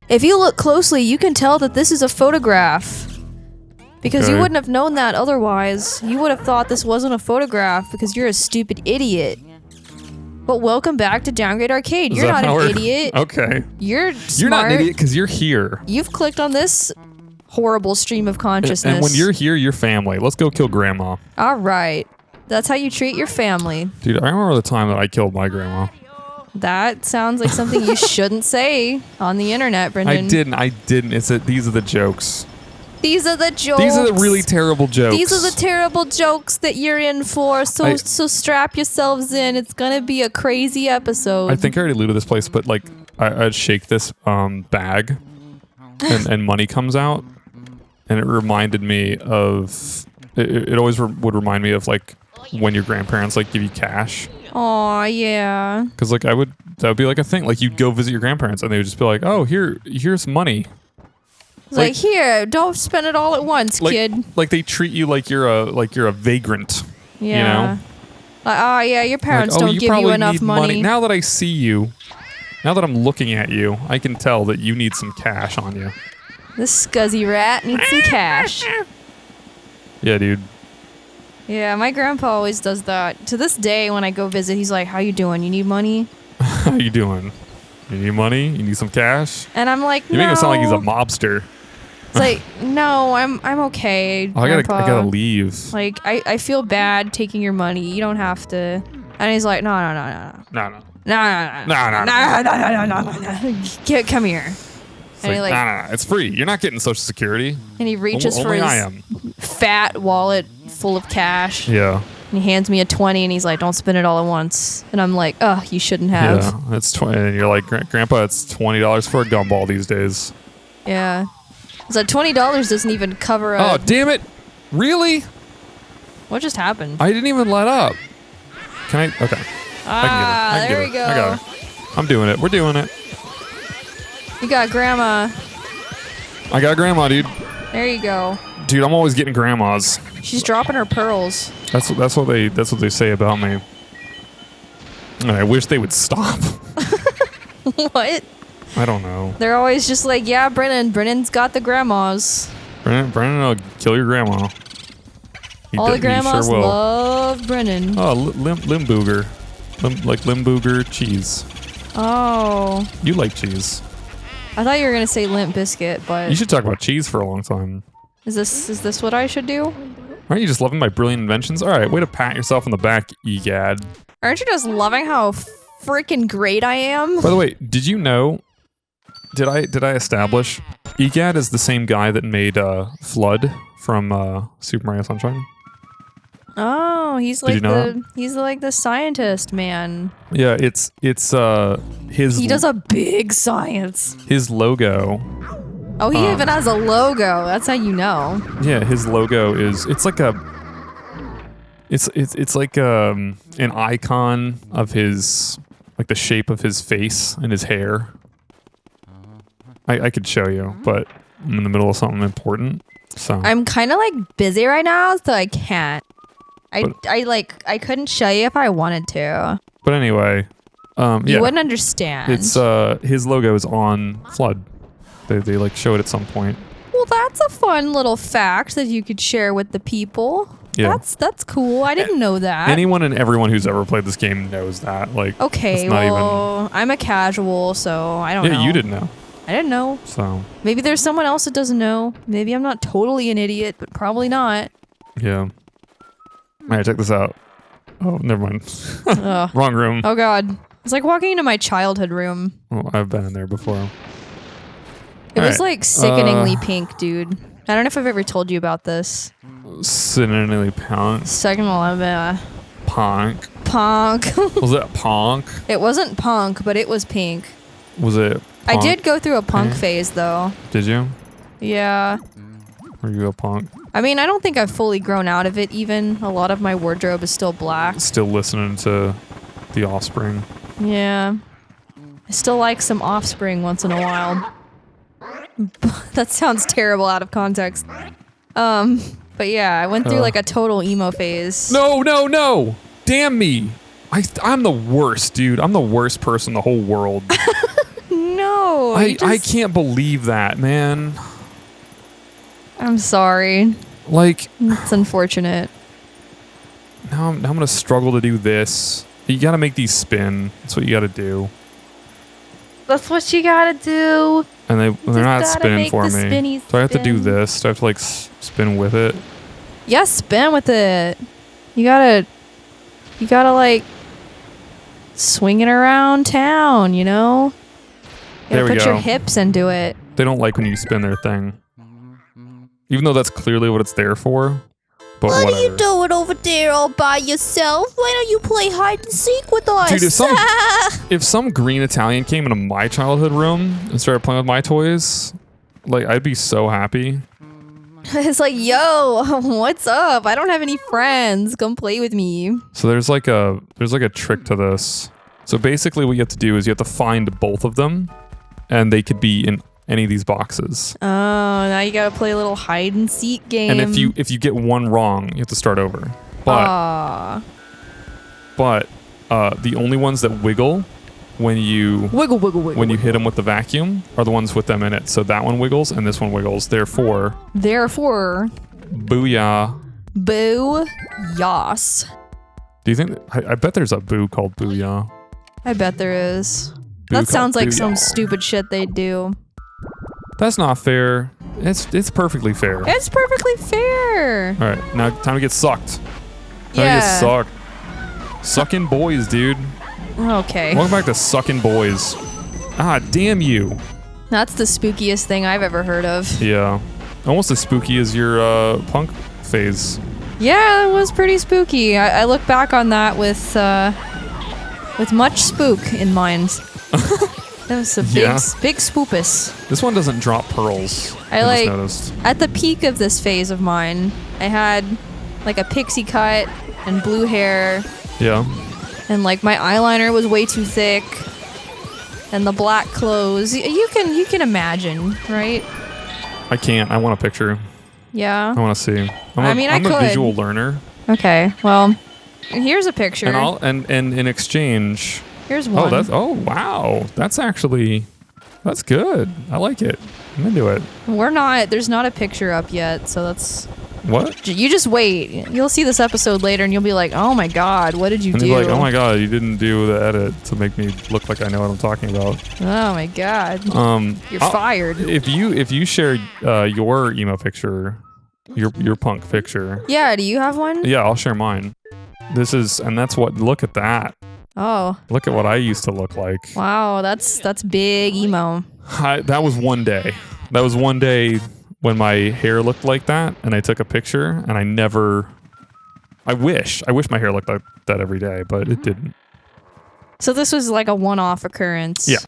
If you look closely, you can tell that this is a photograph. Because you wouldn't have known that otherwise. You would have thought this wasn't a photograph because you're a stupid idiot. But welcome back to Downgrade Arcade. You're not an idiot. Okay. You're smart. You're not an idiot because you're here. You've clicked on this horrible stream of consciousness. And when you're here, you're family. Let's go kill grandma. All right. That's how you treat your family. Dude, I remember the time that I killed my grandma. That sounds like something you shouldn't say on the internet, Brendan. I didn't. These are the jokes. These are the jokes. These are the really terrible jokes. These are the terrible jokes that you're in for. So strap yourselves in. It's gonna be a crazy episode. I think I already looted this place, but like I'd shake this bag, and money comes out, and it reminded me of. It always would remind me of like when your grandparents like give you cash. Oh yeah. Because like that would be like a thing. Like you'd go visit your grandparents, and they would just be like, "Oh, here's money." It's like here, don't spend it all at once, kid. Like they treat you like you're a vagrant. Yeah. You know? Like, oh yeah, your parents like, don't give you enough money. Now that I see you, now that I'm looking at you, I can tell that you need some cash on you. This scuzzy rat needs some cash. Yeah, dude. Yeah, my grandpa always does that. To this day, when I go visit, he's like, "How you doing? You need money?" How you doing? You need money? You need some cash? And I'm like, "No." You make him sound like he's a mobster. It's like, no, I'm okay. Oh, I gotta leave. Like, I feel bad taking your money. You don't have to. And he's like, no. No. Come here. And he like, no. It's free. You're not getting Social Security. And he reaches for his fat wallet full of cash. Yeah. And he hands me a 20 and he's like, don't spend it all at once. And I'm like, oh, you shouldn't have. Yeah, that's 20. And you're like, Grandpa, it's $20 for a gumball these days. Yeah. So $20 doesn't even cover a... Oh, damn it. Really? What just happened? I didn't even let up. Can I? Okay. Ah, there we go. I got it. I'm doing it. We're doing it. You got grandma. I got grandma, dude. There you go. Dude, I'm always getting grandmas. She's dropping her pearls. That's what they say about me. And I wish they would stop. What? I don't know. They're always just like, yeah, Brennan's got the grandmas. Brennan will kill your grandma. All the grandmas sure love Brennan. Oh, Limburger. Like Limburger cheese. Oh. You like cheese. I thought you were going to say Limp Biscuit, but... You should talk about cheese for a long time. Is this what I should do? Aren't you just loving my brilliant inventions? All right, way to pat yourself on the back, Gadd. Aren't you just loving how freaking great I am? By the way, did you know... Did I establish Gadd is the same guy that made Flood from Super Mario Sunshine? Oh, he's like he's like the scientist man. Yeah, it's his. He does a big science. His logo. Oh, he even has a logo. That's how you know. Yeah, his logo is. It's like a. It's like an icon of his, like the shape of his face and his hair. I could show you, but I'm in the middle of something important, so. I'm kind of like busy right now, so I can't. I couldn't show you if I wanted to. But anyway, you wouldn't understand. It's his logo is on Flood. They like show it at some point. Well, that's a fun little fact that you could share with the people. Yeah. That's cool. I didn't know that. Anyone and everyone who's ever played this game knows that. Like, okay, well, I'm a casual, so I don't know. Yeah, you didn't know. I didn't know. So maybe there's someone else that doesn't know. Maybe I'm not totally an idiot, but probably not. Yeah. Alright, check this out. Oh, never mind. Wrong room. Oh god. It's like walking into my childhood room. Oh, I've been in there before. It was like sickeningly pink, dude. I don't know if I've ever told you about this. Sickeningly punk. Punk. Was it punk? It wasn't punk, but it was pink. Was it punk? I did go through a punk phase, though. Did you? Yeah. Were you a punk? I mean, I don't think I've fully grown out of it, even. A lot of my wardrobe is still black. Still listening to The Offspring. Yeah. I still like some Offspring once in a while. That sounds terrible out of context. But yeah, I went through like a total emo phase. No! Damn me! I'm the worst, dude. I'm the worst person in the whole world. No. I can't believe that, man. I'm sorry. Like, it's unfortunate. Now I'm gonna struggle to do this. You gotta make these spin. That's what you gotta do. That's what you gotta do. And they're not spinning for me. Do I have to do this? Do I have to like spin with it? Yeah, spin with it. You gotta like swing it around town, you know? You gotta put your hips into it. They don't like when you spin their thing. Even though that's clearly what it's there for. But what are you doing over there all by yourself? Why don't you play hide and seek with us? Dude, if some green Italian came into my childhood room and started playing with my toys, like I'd be so happy. It's like, yo, what's up? I don't have any friends. Come play with me. So there's like a trick to this. So basically what you have to do is you have to find both of them, and they could be in any of these boxes. Oh, now you gotta play a little hide and seek game. And if you get one wrong, you have to start over. But the only ones that wiggle when you when you hit them with the vacuum are the ones with them in it. So that one wiggles and this one wiggles. Therefore, booyah. Boo yas. Do you think I bet there's a boo called booyah? I bet there is. That sounds like some stupid shit they do. That's not fair. It's perfectly fair. It's perfectly fair. All right, now time to get sucked. Time to get sucked. Sucking boys, dude. Okay. Welcome back to Sucking Boys. Ah, damn you. That's the spookiest thing I've ever heard of. Yeah. Almost as spooky as your punk phase. Yeah, it was pretty spooky. I look back on that with much spook in mind. That was a big spoopus. This one doesn't drop pearls. I just noticed. At the peak of this phase of mine, I had like a pixie cut and blue hair. Yeah. And like my eyeliner was way too thick. And the black clothes. You can imagine, right? I can't. I want a picture. Yeah. I want to see. I'm a visual learner. Okay. Well, here's a picture. And in exchange. Here's one. Wow. That's good. I like it. I'm into it. There's not a picture up yet, so that's... What? You just wait. You'll see this episode later and you'll be like, oh my god, what did you do? You'll be like, oh my god, you didn't do the edit to make me look like I know what I'm talking about. Oh my god. You're fired. If you share your emo picture, your punk picture. Yeah, do you have one? Yeah, I'll share mine. Look at that. Oh. Look at what I used to look like. Wow, that's big emo. That was one day. That was one day when my hair looked like that, and I took a picture, and I wish my hair looked like that every day, but it didn't. So this was like a one-off occurrence. Yeah.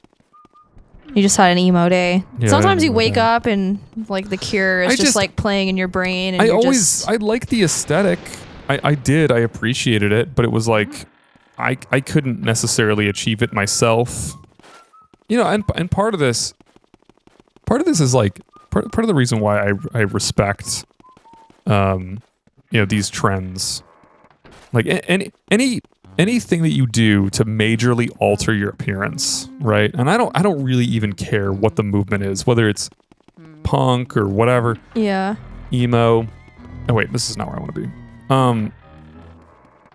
You just had an emo day. Yeah, sometimes you wake up and like The Cure is just like playing in your brain. And I liked the aesthetic. I did. I appreciated it, but it was like I couldn't necessarily achieve it myself. You know, and part of this is like part of the reason why I respect these trends. Like anything that you do to majorly alter your appearance, right? And I don't really even care what the movement is, whether it's punk or whatever. Yeah. Emo. Oh wait, this is not where I want to be.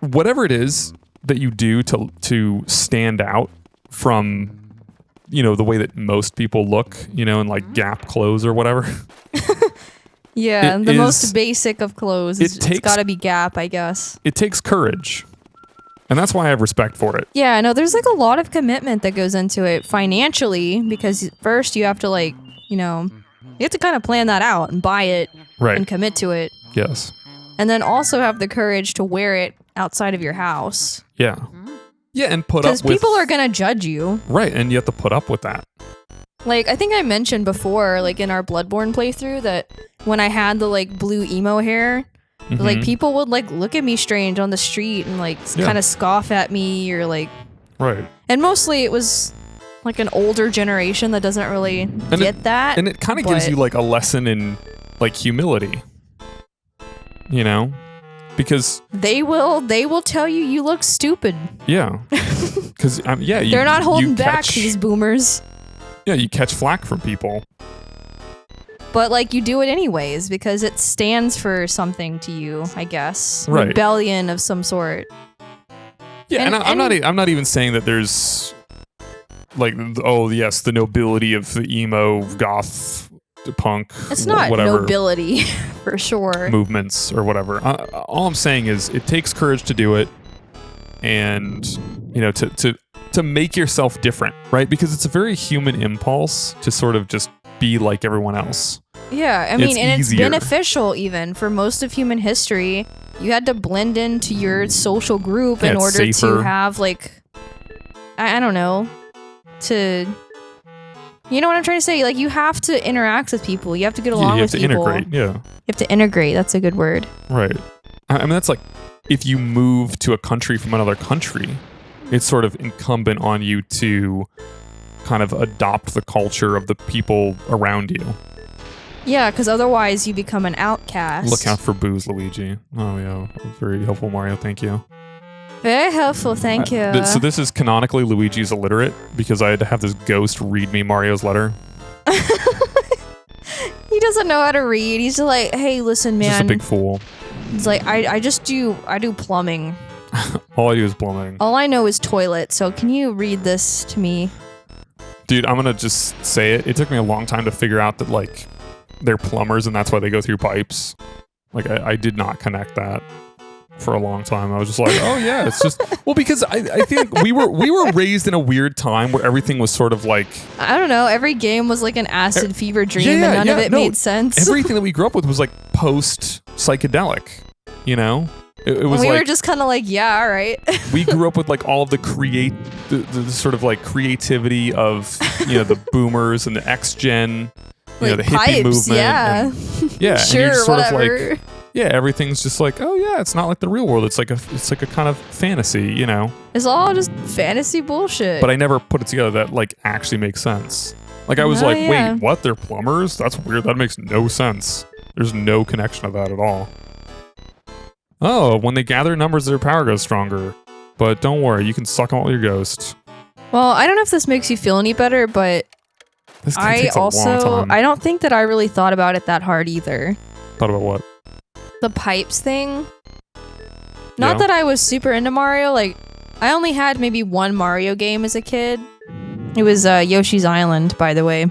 Whatever it is that you do to stand out from, the way that most people look, in like Gap clothes or whatever. Yeah, the most basic of clothes. It's got to be Gap, I guess. It takes courage. And that's why I have respect for it. Yeah, no, there's like a lot of commitment that goes into it financially, because first you have to you have to kind of plan that out and buy it and commit to it. Yes. And then also have the courage to wear it outside of your house. Yeah. Yeah, and put up with... Because people are going to judge you. Right, and you have to put up with that. Like, I think I mentioned before, like in our Bloodborne playthrough, that when I had the like blue emo hair, like people would like look at me strange on the street and like kind of scoff at me or like... Right. And mostly it was like an older generation that doesn't really get that. And it kind of gives you like a lesson in like humility. Because they will tell you look stupid. Yeah. Because they're not holding back, these boomers. Yeah, you catch flack from people. But like you do it anyways because it stands for something to you, I guess. Right. Rebellion of some sort. Yeah, and I'm not even saying that there's like, oh yes, the nobility of the emo goth punk. It's not whatever nobility for sure. Movements or whatever. All I'm saying is it takes courage to do it, and to make yourself different, right? Because it's a very human impulse to sort of just be like everyone else. Yeah, I mean, it's beneficial even for most of human history. You had to blend into your social group in order to have like, I don't know, you know what I'm trying to say? Like you have to interact with people. You have to get along with people. You have to integrate, yeah. You have to integrate, that's a good word. Right. I mean, that's like, if you move to a country from another country, it's sort of incumbent on you to kind of adopt the culture of the people around you. Yeah, because otherwise you become an outcast. Look out for booze, Luigi. Oh yeah, very helpful, Mario. Thank you. Very helpful, thank you. So this is canonically Luigi's illiterate because I had to have this ghost read me Mario's letter. He doesn't know how to read. He's just like, hey, listen, man. He's just a big fool. He's like, I do plumbing. All I do is plumbing. All I know is toilet, so can you read this to me? Dude, I'm gonna just say it. It took me a long time to figure out that, like, they're plumbers and that's why they go through pipes. Like, I did not connect that for a long time. I was just like, oh yeah, it's just... Well, because I think we were raised in a weird time where everything was sort of like... I don't know, every game was like an acid fever dream and none of it made sense. Everything that we grew up with was like post-psychedelic, you know? It was we were just kind of like, yeah, all right. We grew up with like all of the sort of like creativity of, the boomers and the X-Gen, like the pipes, hippie movement. Yeah. Yeah. Sure, and you're sort whatever. of like, everything's just like, oh yeah, it's not like the real world. It's like a kind of fantasy, It's all just fantasy bullshit. But I never put it together that like actually makes sense. Like I was wait, what? They're plumbers? That's weird. That makes no sense. There's no connection of that at all. Oh, when they gather numbers, their power goes stronger. But don't worry, you can suck them all with your ghost. Well, I don't know if this makes you feel any better, but this takes a long time. I don't think that I really thought about it that hard either. Thought about what? The pipes thing. Not that I was super into Mario. Like, I only had maybe one Mario game as a kid. It was Yoshi's Island, by the way.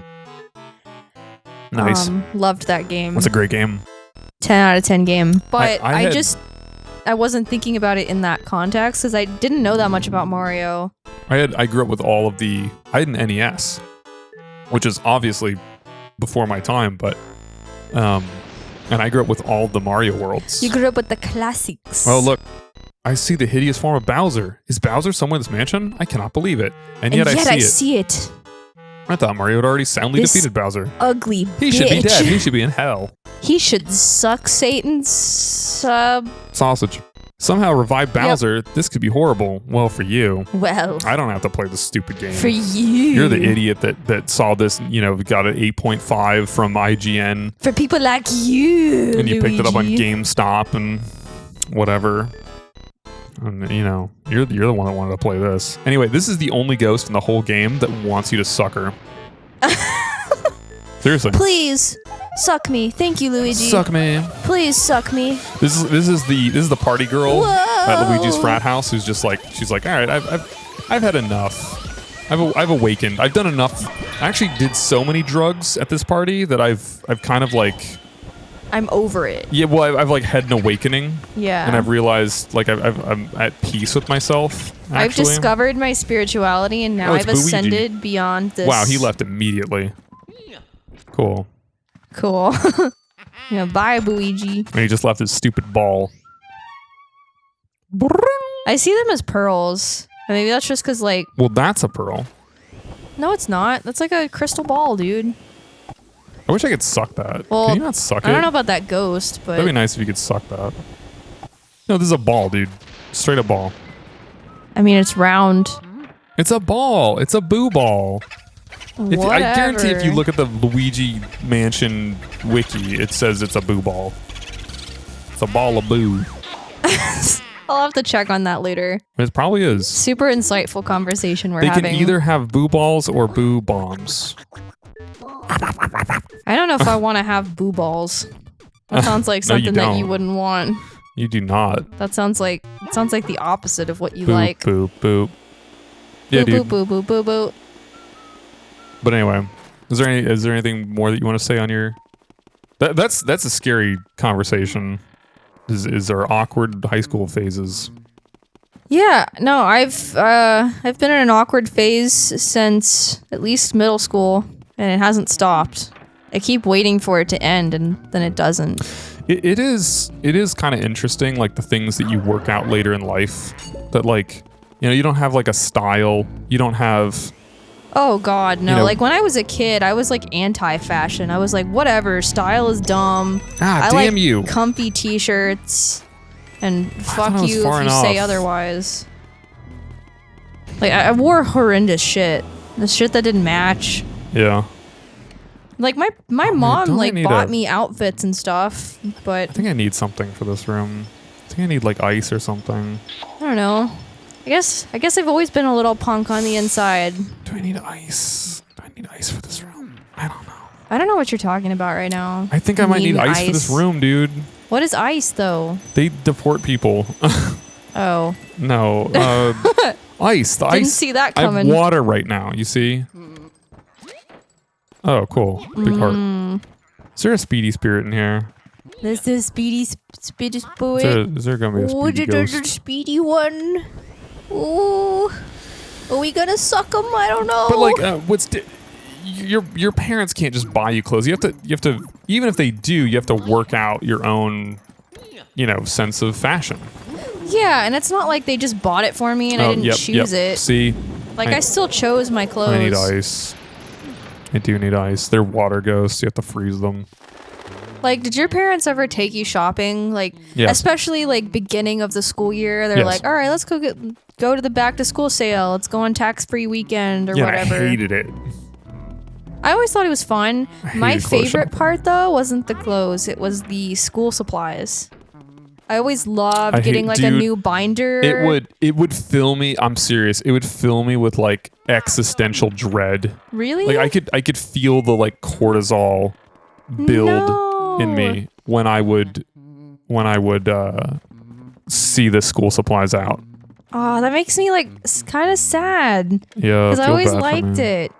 Nice. Loved that game. That's a great game. 10 out of 10 game. But I wasn't thinking about it in that context because I didn't know that much about Mario. I grew up with all of I had an NES, which is obviously before my time, but and I grew up with all the Mario worlds. You grew up with the classics. Oh look, I see the hideous form of Bowser. Is Bowser somewhere in this mansion? I cannot believe it. And yet I see it. I thought Mario had already soundly defeated Bowser. Ugly He should be dead. He should be in hell. He should suck Satan's sausage. Somehow revive Bowser. Yep. This could be horrible. Well, for you. Well. I don't have to play this stupid game. For you. You're the idiot that saw this, got an 8.5 from IGN. For people like you, and you Luigi. picked it up on GameStop and whatever. And, you're the one that wanted to play this. Anyway, this is the only ghost in the whole game that wants you to suck her. Seriously. Please suck me. Thank you, Luigi. Suck me. Please suck me. This is the party girl at Luigi's frat house who's just like, she's like, all right, I've had enough. I've awakened. I've done enough. I actually did so many drugs at this party that I've kind of like. I'm over it. Yeah, well, I've like had an awakening. Yeah. And I've realized like I'm at peace with myself. Actually. I've discovered my spirituality and now I've ascended beyond this. Wow, he left immediately. Cool. Bye, Luigi. And he just left his stupid ball. I see them as pearls. And maybe that's just because, like... Well, that's a pearl. No, it's not. That's like a crystal ball, dude. I wish I could suck that. Well, can you not suck it? I don't know about that ghost, but... That'd be nice if you could suck that. No, this is a ball, dude. Straight up ball. I mean, it's round. It's a ball. It's a boo ball. I guarantee if you look at the Luigi Mansion wiki, it says it's a boo ball. It's a ball of boo. I'll have to check on that later. It probably is. Super insightful conversation we're They having. can either have boo balls or boo bombs. I don't know if I want to have boo balls. That sounds like No, you something that you don't. wouldn't want. You do not. That sounds like the opposite of what you Boop, like. boop, boop. Yeah, Boop, dude. boop, boop, boop, boop, boop. But anyway, is there anything more that you want to say on your? That's a scary conversation. Is there awkward high school phases? Yeah, no, I've been in an awkward phase since at least middle school, and it hasn't stopped. I keep waiting for it to end, and then it doesn't. It is kind of interesting, like the things that you work out later in life. That like, you don't have like a style. You don't have. Oh God, no! You know- Like when I was a kid, I was like anti-fashion. I was like, whatever, style is dumb. I Damn like you! comfy t-shirts, and thought fuck I was you if far you say enough. otherwise. Like I wore horrendous shit. The shit that didn't match. Yeah. Like my man, mom don't I like need bought a- me outfits and stuff, but I think I need something for this room. I think I need like ice or something. I don't know. I guess I've always been a little punk on the inside. Do I need ice? Do I need ice for this room? I don't know. I don't know what you're talking about right now. I think I might need Needing ice for this room, dude. What is ice though? They deport people. Oh, No. Ice. The didn't ice. see that I have coming. water right now, you see? Oh, cool. Big heart. Is there a speedy spirit in here? This is speedy boy. Is there gonna be a speedy ghost? speedy one. Ooh, are we gonna suck them? I don't know. But like, your parents can't just buy you clothes. You have to even if they do, you have to work out your own, sense of fashion. Yeah, and it's not like they just bought it for me and I didn't choose it. See, Like I still chose my clothes. I need ice. I do need ice. They're water ghosts. You have to freeze them. Like, did your parents ever take you shopping? Like, Yes. especially like beginning of the school year, they're Yes. like, "All right, let's go to the back to school sale. Let's go on tax-free weekend or Yeah, whatever." I hated it. I always thought it was fun. My hated clothes favorite shopping. part though wasn't the clothes; it was the school supplies. I always loved I getting hate- like a dude, new binder. It would fill me. I'm serious. It would fill me with like existential dread. Really? Like I could feel the like cortisol build in me when I would see the school supplies out. Oh, that makes me like kind of sad Yeah, because I feel always bad for liked me. it.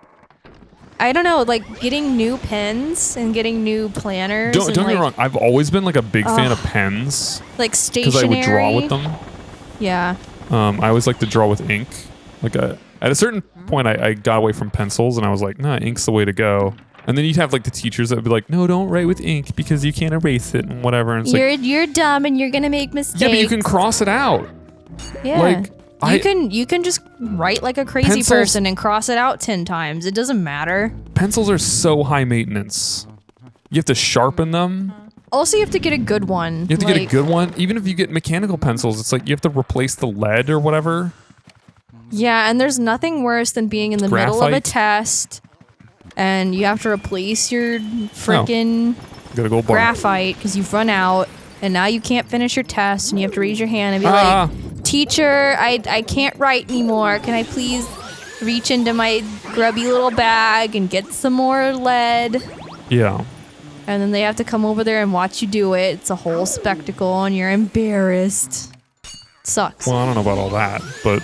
I don't know, like getting new pens and getting new planners. Don't and, get me like, wrong. I've always been like a big fan of pens Like because stationery. I would draw with them. Yeah. I always like to draw with ink. Like at a certain point, I got away from pencils and I was like, nah, ink's the way to go. And then you'd have like the teachers that would be like, no, don't write with ink because you can't erase it and whatever. And it's like, You're dumb and you're gonna make mistakes. yeah, but you can cross it out. Yeah. Like you can just write like a crazy Pencils- person and cross it out 10 times. It doesn't matter. pencils are so high maintenance. You have to sharpen them. Also, you have to get a good one. You have to get a good one. Even if you get mechanical pencils, it's like you have to replace the lead or whatever. Yeah, and there's nothing worse than being in the middle of a Graphite? test and you have to replace your freaking You gotta go bar. graphite because you've run out and now you can't finish your test and you have to raise your hand and be Ah. like, teacher, I can't write anymore. Can I please reach into my grubby little bag and get some more lead? Yeah. And then they have to come over there and watch you do it. It's a whole spectacle and you're embarrassed. Sucks. Well, I don't know about all that, but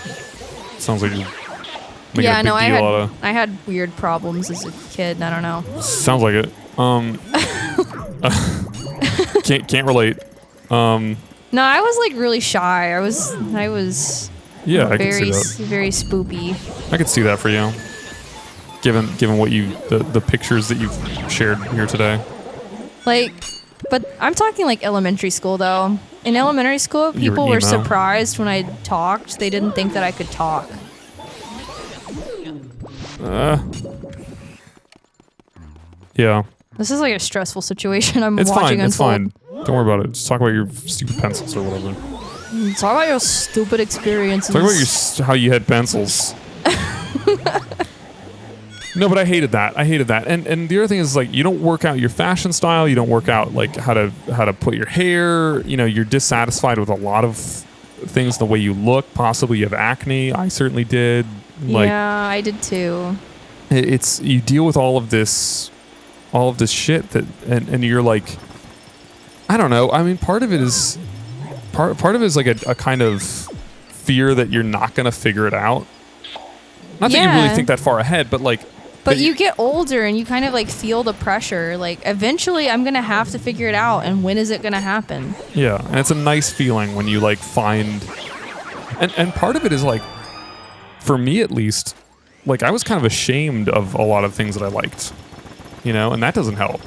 it sounds like you're making Yeah, a big no, deal out of. I had weird problems as a kid. I don't know. Sounds like it. Can't relate. No, I was like really shy. I was Yeah, I can see very that. very spoopy. I could see that for you. Given what the pictures that you've shared here today. Like, but I'm talking like elementary school though. In elementary school, You were people were emo. surprised when I talked. They didn't think that I could talk. Yeah. This is like a stressful situation. I'm It's watching fine. It's unfold. fine. Don't worry about it. Just talk about your stupid pencils or whatever. Talk about your stupid experiences. Talk about how you had pencils. No, but I hated that. And the other thing is like you don't work out your fashion style. You don't work out like how to put your hair. You know, you're dissatisfied with a lot of things, the way you look. Possibly you have acne. I certainly did. Like, yeah, I did too. It's you deal with all of this shit that and you're like, I don't know. I mean, part of it is like a kind of fear that you're not gonna figure it out. Not that you really think that far ahead, but like. But you get older and you kind of like feel the pressure. Like eventually I'm going to have to figure it out. And when is it going to happen? Yeah. And it's a nice feeling when you like find, and part of it is like, for me at least, like I was kind of ashamed of a lot of things that I liked, you know, and that doesn't help.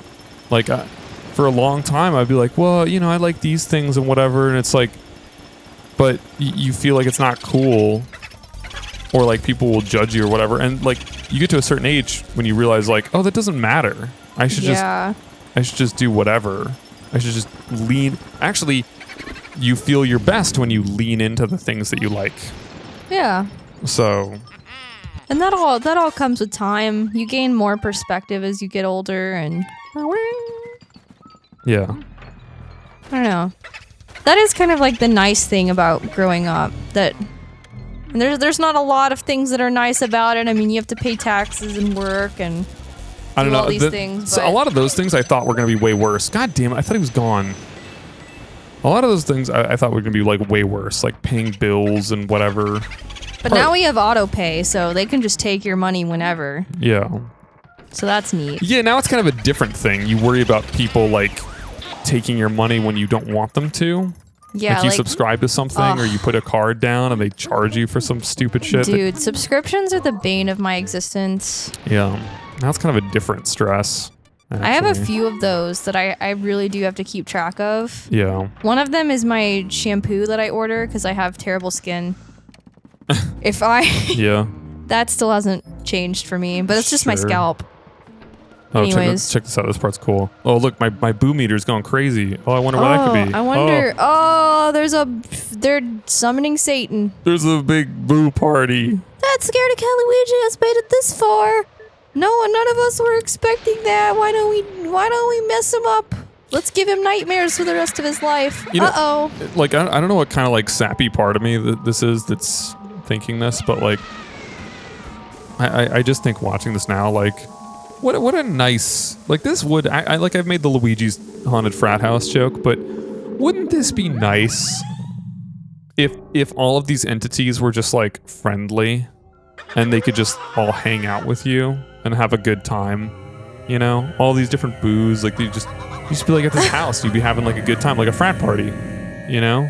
Like for a long time I'd be like, well, you know, I like these things and whatever. And it's like, but you feel like it's not cool. Or like people will judge you or whatever, and like you get to a certain age when you realize like, oh, that doesn't matter. I should just do whatever. I should just lean. Actually, you feel your best when you lean into the things that you like. Yeah. So. And that all comes with time. You gain more perspective as you get older, and. Yeah. I don't know. That is kind of like the nice thing about growing up. That. And there's not a lot of things that are nice about it. I mean, you have to pay taxes and work and I don't know. all these things. So a lot of those things I thought were going to be way worse. God damn it. I thought he was gone. A lot of those things I thought were going to be like way worse, like paying bills and whatever. But now we have auto pay, so they can just take your money whenever. Yeah. So that's neat. Yeah, now it's kind of a different thing. You worry about people like taking your money when you don't want them to. Yeah, like you subscribe to something or you put a card down and they charge you for some stupid shit. Dude, subscriptions are the bane of my existence. Yeah. Now it's kind of a different stress. Actually. I have a few of those that I really do have to keep track of. Yeah. One of them is my shampoo that I order because I have terrible skin. Yeah. That still hasn't changed for me, but it's just my scalp. Oh, check this out. This part's cool. Oh, look, my boo meter's going crazy. Oh, I wonder what that could be. I wonder. They're summoning Satan. There's a big boo party. That scared of Luigi has made it this far. None of us were expecting that. Why don't we mess him up? Let's give him nightmares for the rest of his life. Like, I don't know what kind of like sappy part of me that this is that's thinking this, but like, I just think watching this now, like, what a nice, like this would, I've made the Luigi's Haunted Frat House joke, but wouldn't this be nice if all of these entities were just like friendly and they could just all hang out with you and have a good time, you know? All these different boos, like you just be like at this house, you'd be having like a good time, like a frat party, you know?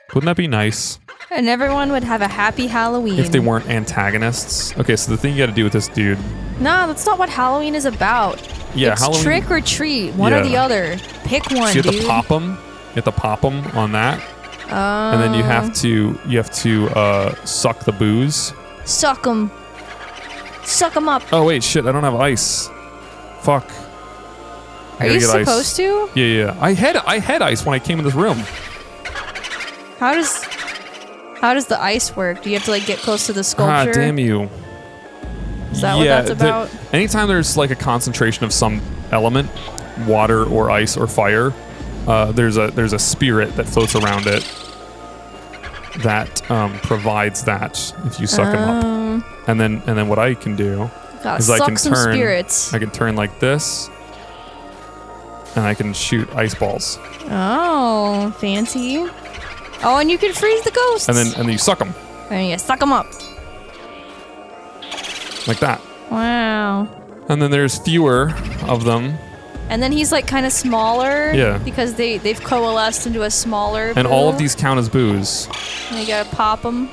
Wouldn't that be nice? And everyone would have a happy Halloween. If they weren't antagonists. Okay, so the thing you gotta do with this dude. Nah, that's not what Halloween is about. Yeah, it's Halloween. Trick or treat, one or the other. Pick one, so you have dude. to pop them. You have to pop them on that. And then you have to suck the booze. Suck them. Suck them up. Oh wait, shit! I don't have ice. Fuck. Are you supposed to? Yeah. I had ice when I came in this room. How does the ice work? Do you have to like get close to the sculpture? Ah, damn you. Is that what that's about? Anytime there's like a concentration of some element, water or ice or fire, there's a spirit that floats around it that provides that if you suck them up. And then what I can do is I can turn spirits. I can turn like this, and I can shoot ice balls. Oh, fancy. Oh, and you can freeze the ghosts. And then you suck them. And you suck them up. Like that. Wow. And then there's fewer of them. And then he's like kind of smaller. Yeah. Because they've coalesced into a smaller And boo. all of these count as boos. And you gotta pop them.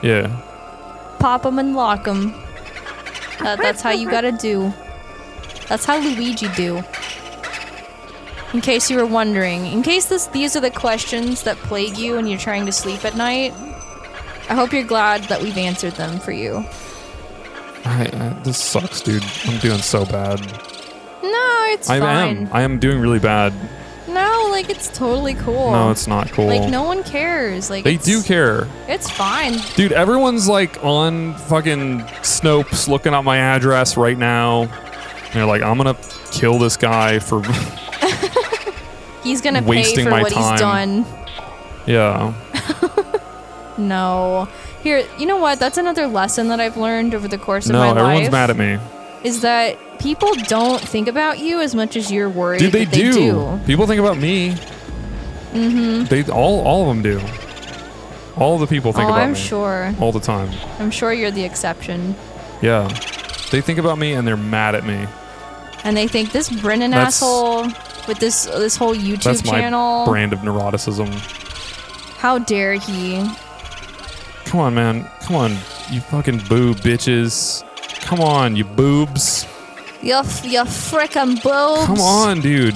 Yeah. Pop them and lock them. That's how you gotta do. That's how Luigi do. In case you were wondering. In case these are the questions that plague you when you're trying to sleep at night, I hope you're glad that we've answered them for you. This sucks, dude. I'm doing so bad. No, it's fine. I am doing really bad. No, like it's totally cool. No, it's not cool. Like no one cares. Like they do care. It's fine. Dude, everyone's like on fucking Snopes looking at my address right now. And they're like, I'm gonna kill this guy for he's gonna wasting pay for my what time. he's done. Yeah. No. Here, you know what? That's another lesson that I've learned over the course of my life. No, everyone's mad at me. Is that people don't think about you as much as you're worried. Dude, they that they do. People think about me. Mm-hmm. They all of them do. All the people think about me. I'm sure. All the time. I'm sure you're the exception. Yeah. They think about me and they're mad at me. And they think this Brennan asshole with this whole YouTube channel. That's my brand of neuroticism. How dare he? Come on, man. Come on, you fucking boob bitches. Come on, you boobs. You frickin' boobs. Come on, dude.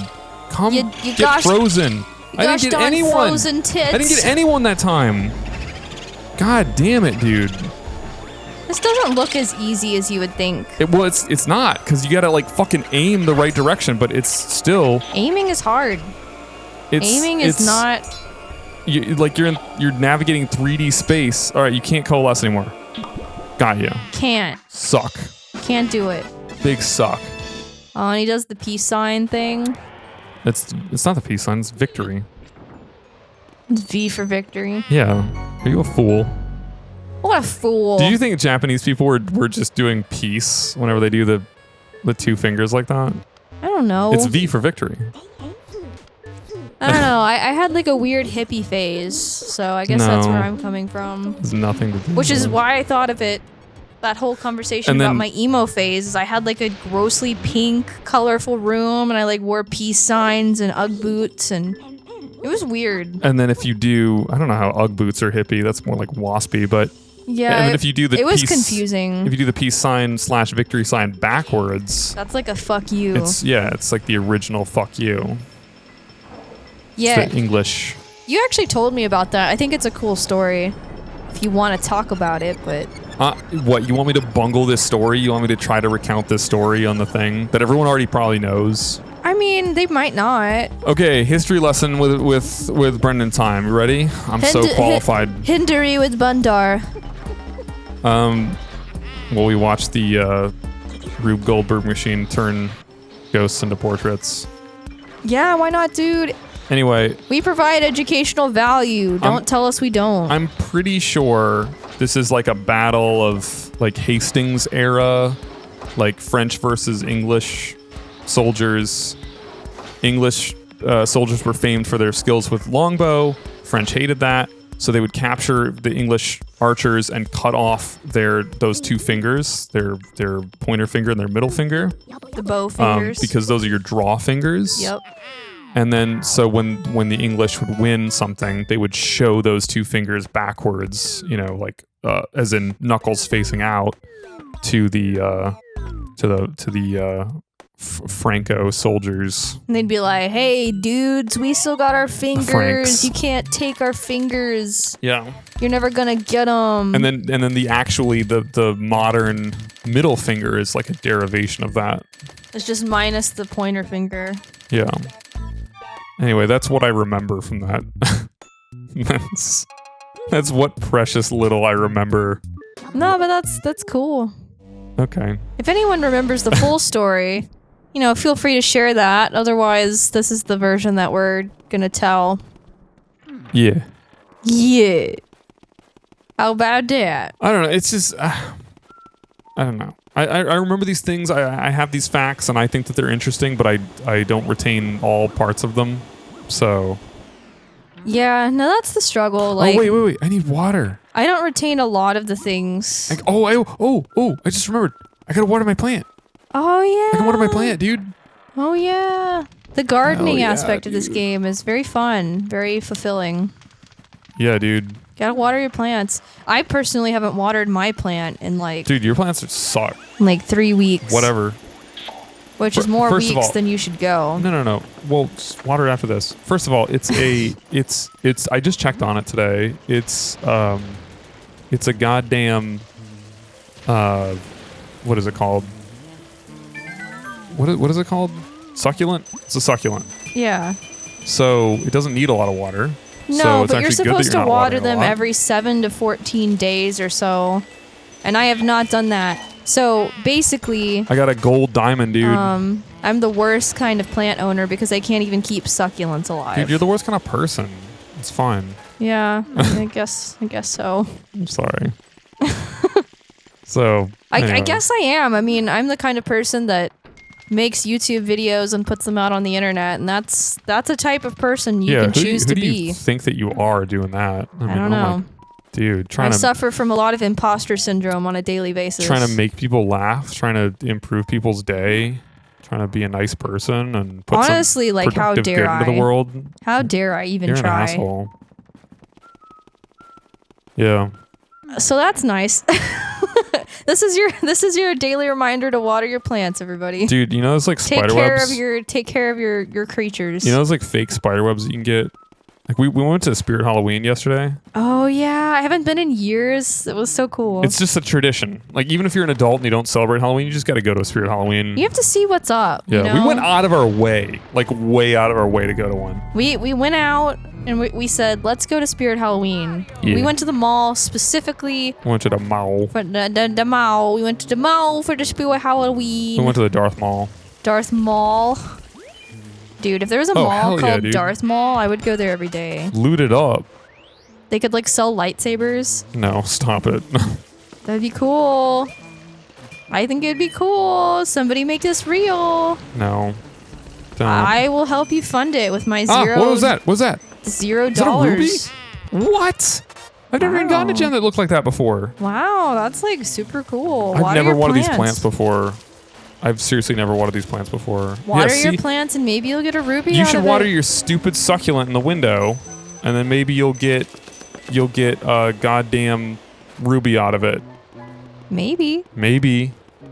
You get frozen. I didn't get anyone. Frozen tits. I didn't get anyone that time. God damn it, dude. This doesn't look as easy as you would think. It's not, because you gotta like fucking aim the right direction, but it's still. Aiming is hard. Aiming is not. You're navigating 3D space. All right, you can't coalesce anymore. Got you. Can't. Suck. Can't do it. Big suck. Oh, and he does the peace sign thing. It's not the peace sign. It's victory. It's V for victory. Yeah. Are you a fool? What a fool. Do you think Japanese people were just doing peace whenever they do the two fingers like that? I don't know. It's V for victory. I don't know. I had like a weird hippie phase, so I guess that's where I'm coming from. There's nothing to do Which with is it. why I thought of it. That whole conversation about my emo phase is I had like a grossly pink, colorful room, and I like wore peace signs and Ugg boots, and it was weird. And then if you do, I don't know how Ugg boots are hippie. That's more like waspy, but yeah. And then if you do the it was peace, confusing. If you do the peace sign / victory sign backwards, that's like a fuck you. It's like the original fuck you. Yeah. It's the English. You actually told me about that. I think it's a cool story. If you want to talk about it, but. What, you want me to bungle this story? You want me to try to recount this story on the thing that everyone already probably knows? I mean, they might not. Okay, history lesson with Brendan Time. You ready? I'm so qualified. Hindari with Bundar. Well, we watched the Rube Goldberg machine turn ghosts into portraits. Yeah, why not, dude? Anyway. We provide educational value. Don't tell us we don't. I'm pretty sure this is like a battle of like Hastings era, like French versus English soldiers. English soldiers were famed for their skills with longbow. French hated that, so they would capture the English archers and cut off those two fingers, their pointer finger and their middle finger. The bow fingers. Because those are your draw fingers. Yep. And then, so when the English would win something, they would show those two fingers backwards, like as in knuckles facing out to the Franco soldiers. And they'd be like, "Hey, dudes, we still got our fingers. Franks. You can't take our fingers. Yeah, you're never gonna get them." And then the modern middle finger is like a derivation of that. It's just minus the pointer finger. Yeah. Anyway, that's what I remember from that. That's what precious little I remember. No, but that's cool. Okay. If anyone remembers the full story, feel free to share that. Otherwise, this is the version that we're gonna tell. Yeah. Yeah. How about that? I don't know. It's just, I don't know. I remember these things. I have these facts, and I think that they're interesting, but I don't retain all parts of them. So. Yeah, no, that's the struggle. Like, oh, wait. I need water. I don't retain a lot of the things. I just remembered. I gotta water my plant. Oh, yeah. I can water my plant, dude. Oh, yeah. The gardening aspect of this game is very fun, very fulfilling. Yeah, dude. Gotta water your plants. I personally haven't watered my plant in Dude, your plants suck. Like 3 weeks. Whatever. Which is more weeks than you should go. No. Well, just water it after this. First of all, it's I just checked on it today. It's a goddamn, what is it called? What is it called? Succulent? It's a succulent. Yeah. So it doesn't need a lot of water. No, so it's but you're actually good that supposed to not water watering a them lot. every 7 to 14 days or so. And I have not done that. So basically, I got a gold diamond, dude. I'm the worst kind of plant owner because I can't even keep succulents alive. Dude, you're the worst kind of person. It's fine. Yeah, I guess so. I'm sorry. So I anyway. guess I am. I mean, I'm the kind of person that makes YouTube videos and puts them out on the internet, and that's a type of person you can choose who to do be. you think that you are doing that? I don't know. Dude, I suffer from a lot of imposter syndrome on a daily basis. trying to make people laugh, trying to improve people's day, trying to be a nice person and put honestly, some like, how productive dare good into the I? world. How dare I even You're try? an asshole. Yeah. So that's nice. This is your daily reminder to water your plants, everybody. Dude, you know those like Take spider care webs? of your creatures. You know those like fake spider webs that you can get? Like we went to Spirit Halloween yesterday. Oh yeah, I haven't been in years. It was so cool. It's just a tradition. Like even if you're an adult and you don't celebrate Halloween, you just got to go to a Spirit Halloween. You have to see what's up. Yeah, you know? we went out of our way, like way out of our way to go to one. We went out and we said, let's go to Spirit Halloween. Yeah. We went to the mall specifically We went to the mall. for the mall. We went to the mall for the Spirit Halloween. We went to the Darth Mall. Darth Mall. Dude, if there was a mall hell yeah, called dude. Darth Mall, I would go there every day. Loot it up. They could like sell lightsabers. No, stop it. That'd be cool. I think it'd be cool. Somebody make this real. No. Don't. I will help you fund it with my zero. What was that? What was that? $0. Is that a ruby? What? I've never even gotten a Wow. gem that looked like that before. Wow, that's like super cool. I've Water never your watered these plants before. I've seriously never watered these plants before. Water yeah, your see? plants and maybe you'll get a ruby You out should of water it. your stupid succulent in the window, and then maybe you'll get a goddamn ruby out of it. Maybe. Maybe.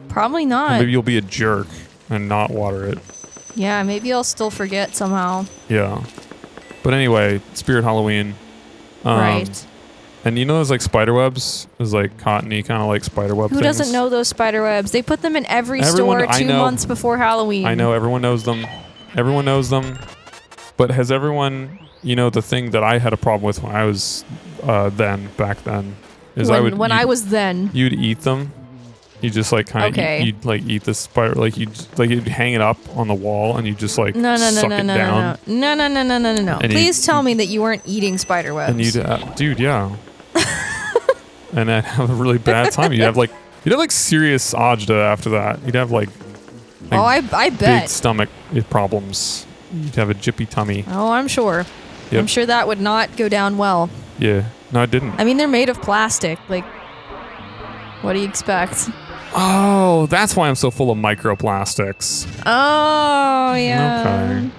Probably Or not. maybe you'll be a jerk and not water it. Yeah, maybe I'll still forget somehow. Yeah. But anyway, Spirit Halloween. Right. And you know those like spider webs? Those like cottony kind of like spider web Who things? doesn't know those spider webs? They put them in every Everyone- store I 2 know. months before Halloween. I know everyone knows them. Everyone knows them. But has everyone, you know, the thing that I had a problem with when I was back then is when I was then. you'd eat them. You just like kind of Okay. you'd like eat the spider like you'd hang it up on the wall and you just like No. suck it down. No. And Please tell me that you weren't eating spider webs. And you'd dude, yeah. And I'd have a really bad time. You'd have like serious agita after that. You'd have like Oh, I big bet. stomach problems. You'd have a jippy tummy. Oh, I'm sure. Yep. I'm sure that would not go down well. Yeah. No, I didn't. I mean, they're made of plastic. Like, what do you expect? Oh, that's why I'm so full of microplastics. Oh, yeah. Okay.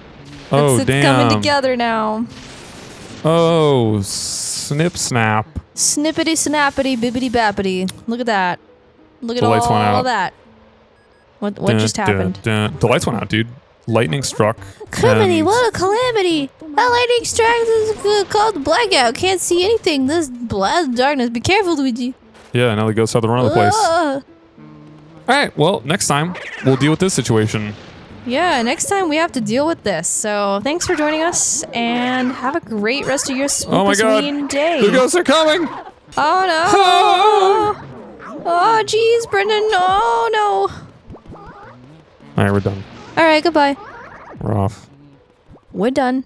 Oh, It's damn. coming together now. Oh, snip snap. Snippity snappity bibbity bappity. Look at that. Look at The lights went all out. of that. What Dun, just dun, happened? dun. The lights went out, dude. Lightning struck. Calamity, and- what a calamity! That lightning strike is called blackout. Can't see anything. This blast darkness. Be careful, Luigi. Yeah, now the ghosts have to run the place. Ugh. All right, well, next time we'll deal with this situation. Yeah, next time we have to deal with this. So thanks for joining us, and have a great rest of your Oh my God. Halloween day. The ghosts are coming! Oh no! Oh jeez, Brendan! Oh no! All right, we're done. All right, goodbye. We're off. We're done.